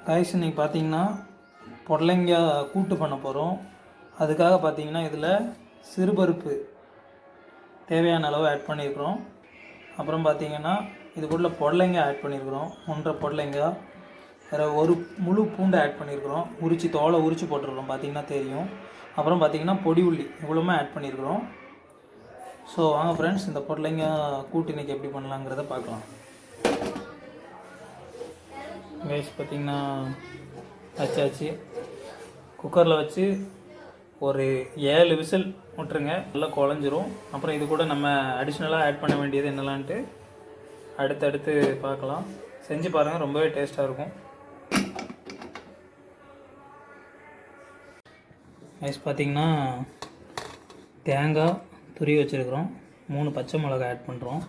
Guys இன்றைக்கி பார்த்தீங்கன்னா பொடலங்காய் கூட்டு பண்ண போகிறோம். அதுக்காக பார்த்தீங்கன்னா இதில் சிறுபருப்பு தேவையான அளவு ஆட் பண்ணியிருக்கிறோம். அப்புறம் பார்த்தீங்கன்னா இதுக்குள்ள பொடலங்காய் ஆட் பண்ணியிருக்கிறோம். 1.5 பொடலங்காய், வேறு ஒரு முழு பூண்டை ஆட் பண்ணியிருக்கிறோம். தோலை உரித்து போட்டிருக்கிறோம், பார்த்தீங்கன்னா தெரியும். அப்புறம் பார்த்தீங்கன்னா பொடி உள்ளி இவ்வளோமே ஆட் பண்ணியிருக்கிறோம். ஸோ வாங்க ஃப்ரெண்ட்ஸ், இந்த பொடலங்காய் கூட்டு இன்றைக்கி எப்படி பண்ணலாங்கிறத பார்க்கலாம். கைஸ் பார்த்திங்கன்னா வச்சாச்சு. குக்கரில் வச்சு ஒரு 7 விசில் விட்டுருங்க, நல்லா குழஞ்சிரும். அப்புறம் இது கூட நம்ம அடிஷ்னலாக ஆட் பண்ண வேண்டியது என்னலான்ட்டு அடுத்தடுத்து பார்க்கலாம். செஞ்சு பாருங்கள், ரொம்பவே டேஸ்ட்டாக இருக்கும். கைஸ் பார்த்திங்கன்னா தேங்காய் துருவி வச்சுருக்குறோம். 3 பச்சை மிளகாய் ஆட் பண்ணுறோம்.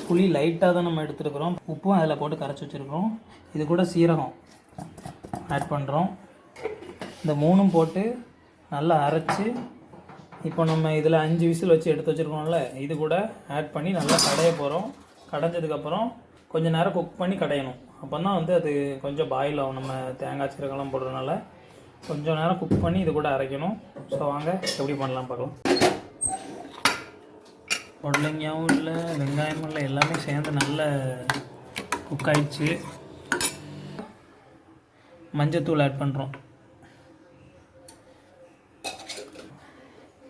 புளி லைட்டாக தான் நம்ம எடுத்துருக்குறோம். உப்பும் அதில் போட்டு கரைச்சி வச்சுருக்கிறோம். இது கூட சீரகம் ஆட் பண்ணுறோம். இந்த 3ம் போட்டு நல்லா அரைச்சி இப்போ நம்ம இதில் 5 விசில் வச்சு எடுத்து வச்சுருக்கோம்ல, இது கூட ஆட் பண்ணி நல்லா கடைய போகிறோம். கடைஞ்சதுக்கப்புறம் கொஞ்சம் நேரம் குக் பண்ணி கடையணும். அப்போ தான் அது கொஞ்சம் பாயில் ஆகும். நம்ம தேங்காய் சீரகம்லாம் போடுறதுனால கொஞ்சம் நேரம் குக் பண்ணி இது கூட அரைக்கணும். ஸோ வாங்க எப்படி பண்ணலாம் பார்க்கலாம். பொடலங்காயும் இல்லை, வெங்காயமும் இல்லை, எல்லாமே சேர்ந்து நல்ல குக் ஆகிடுச்சு. மஞ்சத்தூள் ஆட் பண்ணுறோம்.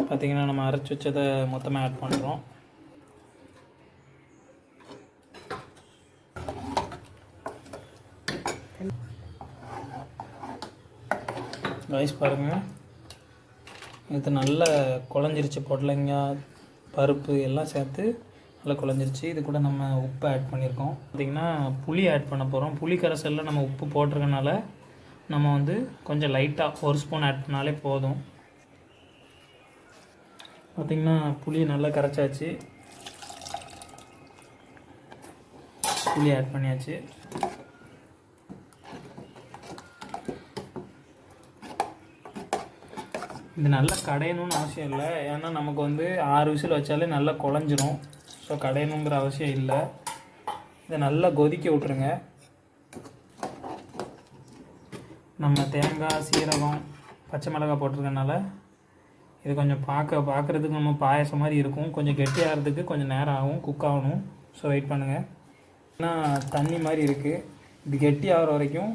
பார்த்திங்கன்னா நம்ம அரைச்சி வச்சதை மொத்தமாக ஆட் பண்ணுறோம். ரைஸ் பாருங்கள், இது நல்லா குழஞ்சிருச்சு. பொடலங்காய் பருப்பு எல்லாம் சேர்த்து நல்லா குழஞ்சிருச்சு. இது கூட நம்ம உப்பு ஆட் பண்ணியிருக்கோம். பார்த்திங்கன்னா புளி ஆட் பண்ண போகிறோம். புளி கரைசலில் நம்ம உப்பு போட்டிருக்கனால நம்ம கொஞ்சம் லைட்டாக 1 ஸ்பூன் ஆட் பண்ணாலே போதும். பார்த்திங்கன்னா புளி நல்லா கரைச்சாச்சு, புளி ஆட் பண்ணியாச்சு. இது நல்லா கடையணும்னு அவசியம் இல்லை, ஏன்னா நமக்கு 6 விசில் வச்சாலே நல்லா குழஞ்சிரும். ஸோ கடையணுங்கிற அவசியம் இல்லை. இதை நல்லா கொதிக்க விட்ருங்க. நம்ம தேங்காய் சீரகம் பச்சை மிளகாய் போட்டிருக்கனால இது கொஞ்சம் பார்க்குறதுக்கு நம்ம பாயசம் மாதிரி இருக்கும். கொஞ்சம் கெட்டியாகிறதுக்கு கொஞ்சம் நேரம் ஆகும், குக் ஆகணும். ஸோ வெயிட் பண்ணுங்கள். ஏன்னா தண்ணி மாதிரி இருக்குது, இது கெட்டி ஆகிற வரைக்கும்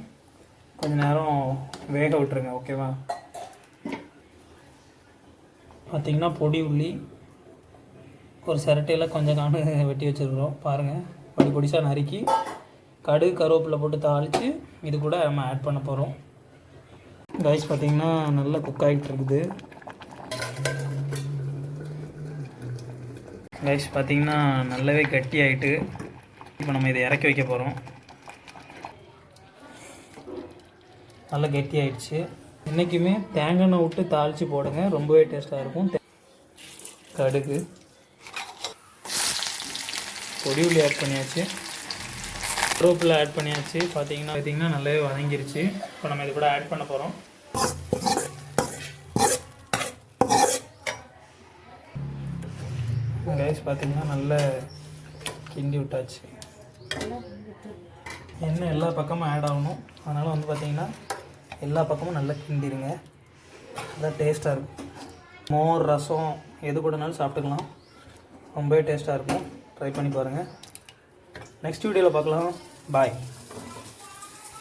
கொஞ்சம் நேரம் வேக விட்டுருங்க. ஓகேவா? பார்த்திங்கன்னா பொடி உள்ளி ஒரு சிரட்டையில் கொஞ்சம் வெட்டி வச்சுருக்குறோம். பாருங்கள், பொடிசாக நறுக்கி கடுகு கருவேப்பிலை போட்டு தாளித்து இது கூட நம்ம ஆட் பண்ண போகிறோம். ரைஸ் பார்த்திங்கன்னா நல்லா குக் ஆகிட்டு இருக்குது. ரைஸ் பார்த்திங்கன்னா நல்லாவே கட்டி ஆகிட்டு இப்போ நம்ம இதை இறக்கி வைக்க போகிறோம். நல்லா கெட்டி ஆகிடுச்சு. இன்றைக்குமே தேங்காய் எண்ணெய் விட்டு தாளித்து போடுங்க, ரொம்பவே டேஸ்ட்டாக இருக்கும். கடுகு பொடி உள்ளி ஆட் பண்ணியாச்சு, கருவேப்பிலை ஆட் பண்ணியாச்சு. பார்த்திங்கன்னா நல்லாவே வதங்கிருச்சு. இப்போ நம்ம இது கூட ஆட் பண்ண போகிறோம். ரைஸ் பார்த்திங்கன்னா நல்லா கிண்டி விட்டாச்சு. எண்ணெய் எல்லா பக்கமும் ஆட் ஆகணும். அதனால் பார்த்திங்கன்னா எல்லா பக்கமும் நல்லா கிண்டிடுங்க, நல்லா டேஸ்ட்டாக இருக்கும். மோர் ரசம் எது கூடனாலும் சாப்பிட்டுக்கலாம், ரொம்பவே டேஸ்ட்டாக இருக்கும். ட்ரை பண்ணி பாருங்கள். நெக்ஸ்ட் வீடியோவில் பார்க்கலாம். பாய்.